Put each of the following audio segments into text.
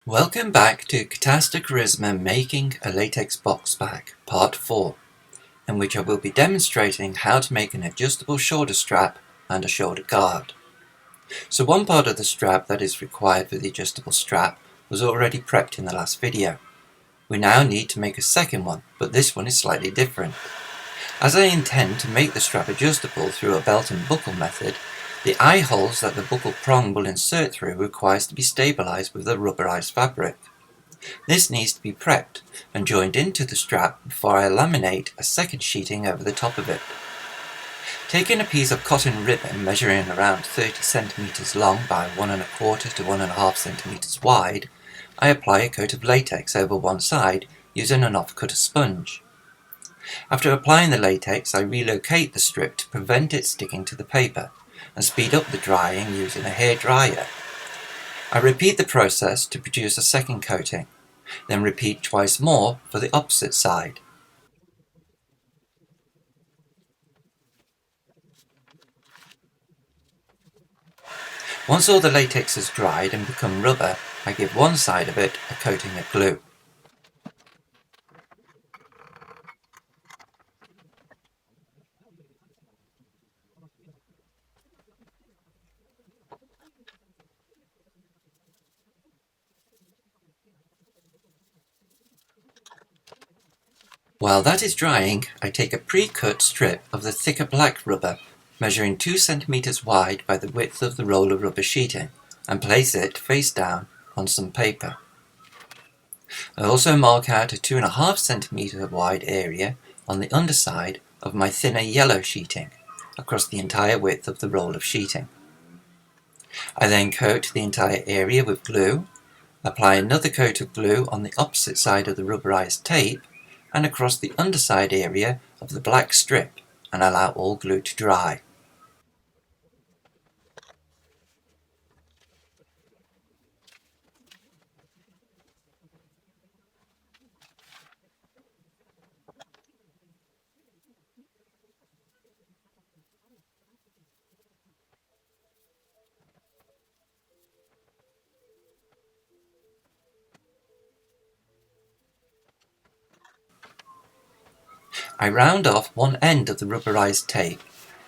Welcome back to Catasta Charisma Making a Latex Box Bag, Part 4, in which I will be demonstrating how to make an adjustable shoulder strap and a shoulder guard. So one part of the strap that is required for the adjustable strap was already prepped in the last video. We now need to make a second one, but this one is slightly different. As I intend to make the strap adjustable through a belt and buckle method, the eye holes that the buckle prong will insert through requires to be stabilized with a rubberized fabric. This needs to be prepped and joined into the strap before I laminate a second sheeting over the top of it. Taking a piece of cotton ribbon measuring around 30 cm long by 1 1/4 to 1 1/2 cm wide, I apply a coat of latex over one side using an off-cutter sponge. After applying the latex, I relocate the strip to prevent it sticking to the paper and speed up the drying using a hair dryer. I repeat the process to produce a second coating, then repeat twice more for the opposite side. Once all the latex has dried and become rubber, I give one side of it a coating of glue. While that is drying, I take a pre-cut strip of the thicker black rubber, measuring 2 cm wide by the width of the roll of rubber sheeting, and place it face down on some paper. I also mark out a 2 1/2 cm wide area on the underside of my thinner yellow sheeting, across the entire width of the roll of sheeting. I then coat the entire area with glue, apply another coat of glue on the opposite side of the rubberized tape, and across the underside area of the black strip, and allow all glue to dry. I round off one end of the rubberized tape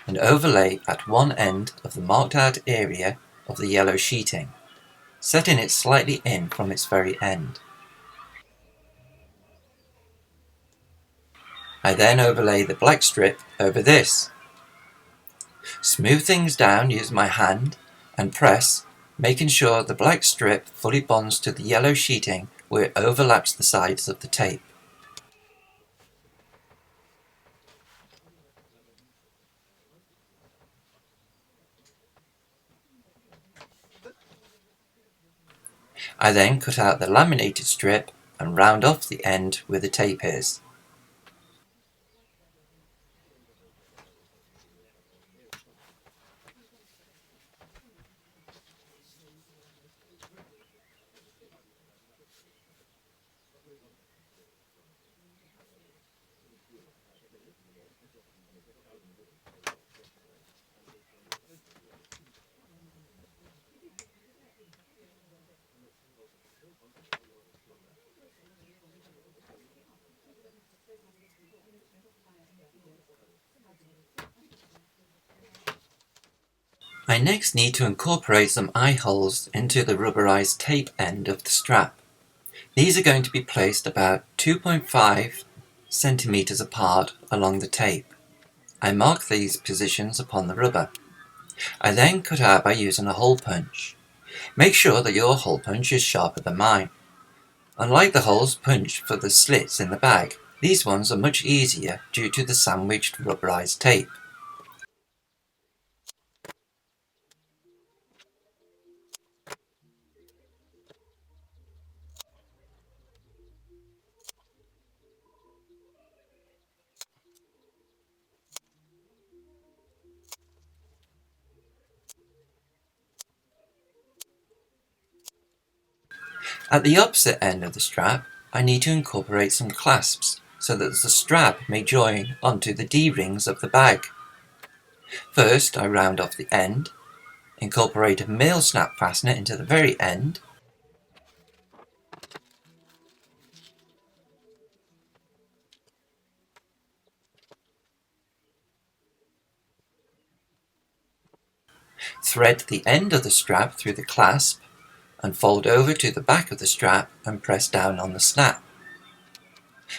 and overlay at one end of the marked out area of the yellow sheeting, setting it slightly in from its very end. I then overlay the black strip over this. Smooth things down using my hand and press, making sure the black strip fully bonds to the yellow sheeting where it overlaps the sides of the tape. I then cut out the laminated strip and round off the end where the tape is. I next need to incorporate some eye holes into the rubberized tape end of the strap. These are going to be placed about 2.5 centimeters apart along the tape. I mark these positions upon the rubber. I then cut out by using a hole punch. Make sure that your hole punch is sharper than mine. Unlike the holes punched for the slits in the bag, these ones are much easier due to the sandwiched rubberized tape. At the opposite end of the strap, I need to incorporate some clasps so that the strap may join onto the D-rings of the bag. First, I round off the end, incorporate a male snap fastener into the very end, Thread the end of the strap through the clasp and fold over to the back of the strap and press down on the snap.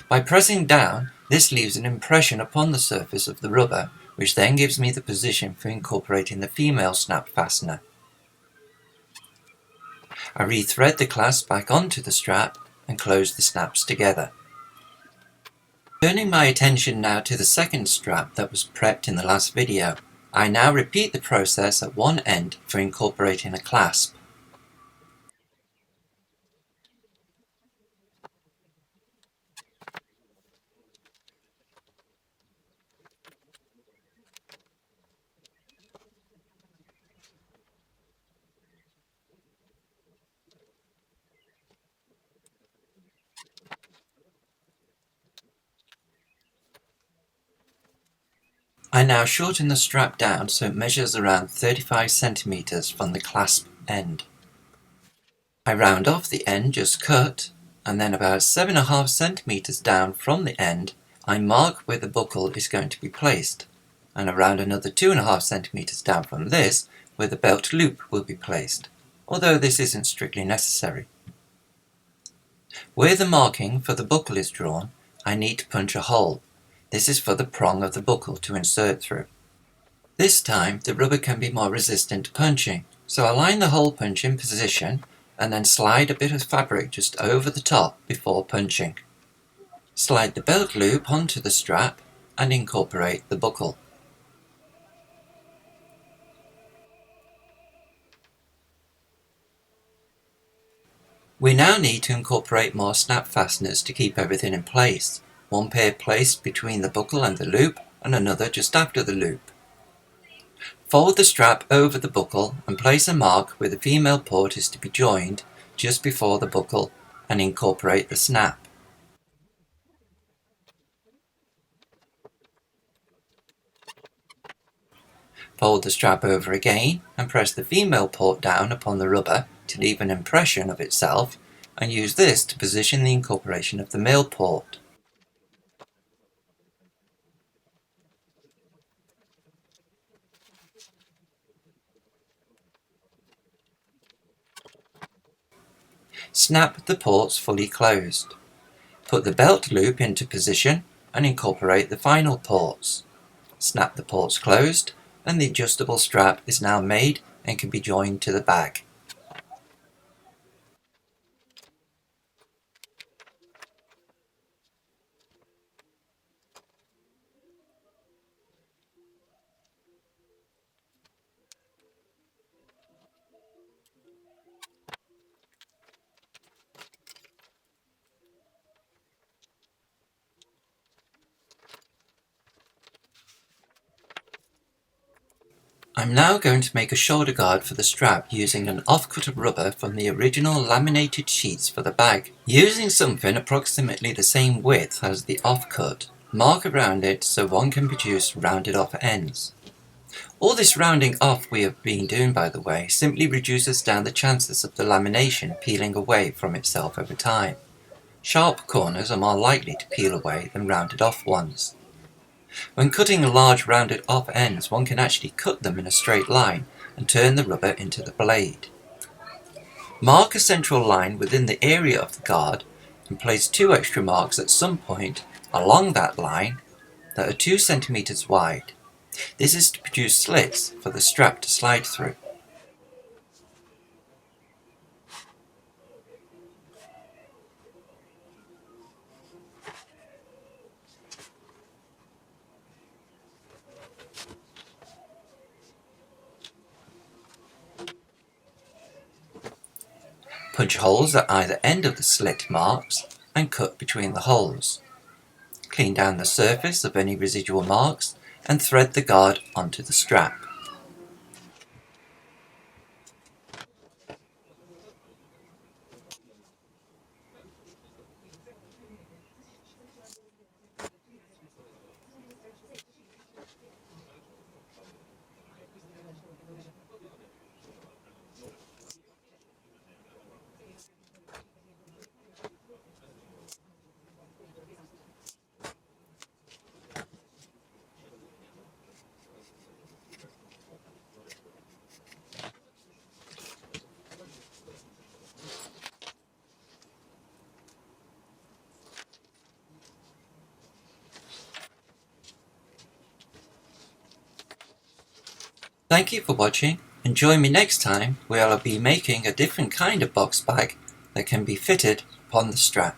By pressing down, this leaves an impression upon the surface of the rubber, which then gives me the position for incorporating the female snap fastener. I rethread the clasp back onto the strap and close the snaps together. Turning my attention now to the second strap that was prepped in the last video, I now repeat the process at one end for incorporating a clasp. I now shorten the strap down so it measures around 35 centimeters from the clasp end. I round off the end just cut, and then about 7.5 centimeters down from the end, I mark where the buckle is going to be placed, and around another 2.5 centimeters down from this, where the belt loop will be placed, although this isn't strictly necessary. Where the marking for the buckle is drawn, I need to punch a hole. This is for the prong of the buckle to insert through. This time the rubber can be more resistant to punching, so I line the hole punch in position and then slide a bit of fabric just over the top before punching. Slide the belt loop onto the strap and incorporate the buckle. We now need to incorporate more snap fasteners to keep everything in place. One pair placed between the buckle and the loop and another just after the loop. Fold the strap over the buckle and place a mark where the female port is to be joined just before the buckle and incorporate the snap. Fold the strap over again and press the female port down upon the rubber to leave an impression of itself, and use this to position the incorporation of the male port. Snap the ports fully closed. Put the belt loop into position and incorporate the final ports. Snap the ports closed, and the adjustable strap is now made and can be joined to the bag. I'm now going to make a shoulder guard for the strap using an offcut of rubber from the original laminated sheets for the bag. Using something approximately the same width as the offcut, mark around it so one can produce rounded off ends. All this rounding off we have been doing, by the way, simply reduces down the chances of the lamination peeling away from itself over time. Sharp corners are more likely to peel away than rounded off ones. When cutting large rounded off ends, one can actually cut them in a straight line and turn the rubber into the blade. Mark a central line within the area of the guard and place 2 extra marks at some point along that line that are 2 centimeters wide. This is to produce slits for the strap to slide through. Punch holes at either end of the slit marks and cut between the holes. Clean down the surface of any residual marks and thread the guard onto the strap. Thank you for watching, and join me next time where I'll be making a different kind of box bag that can be fitted upon the strap.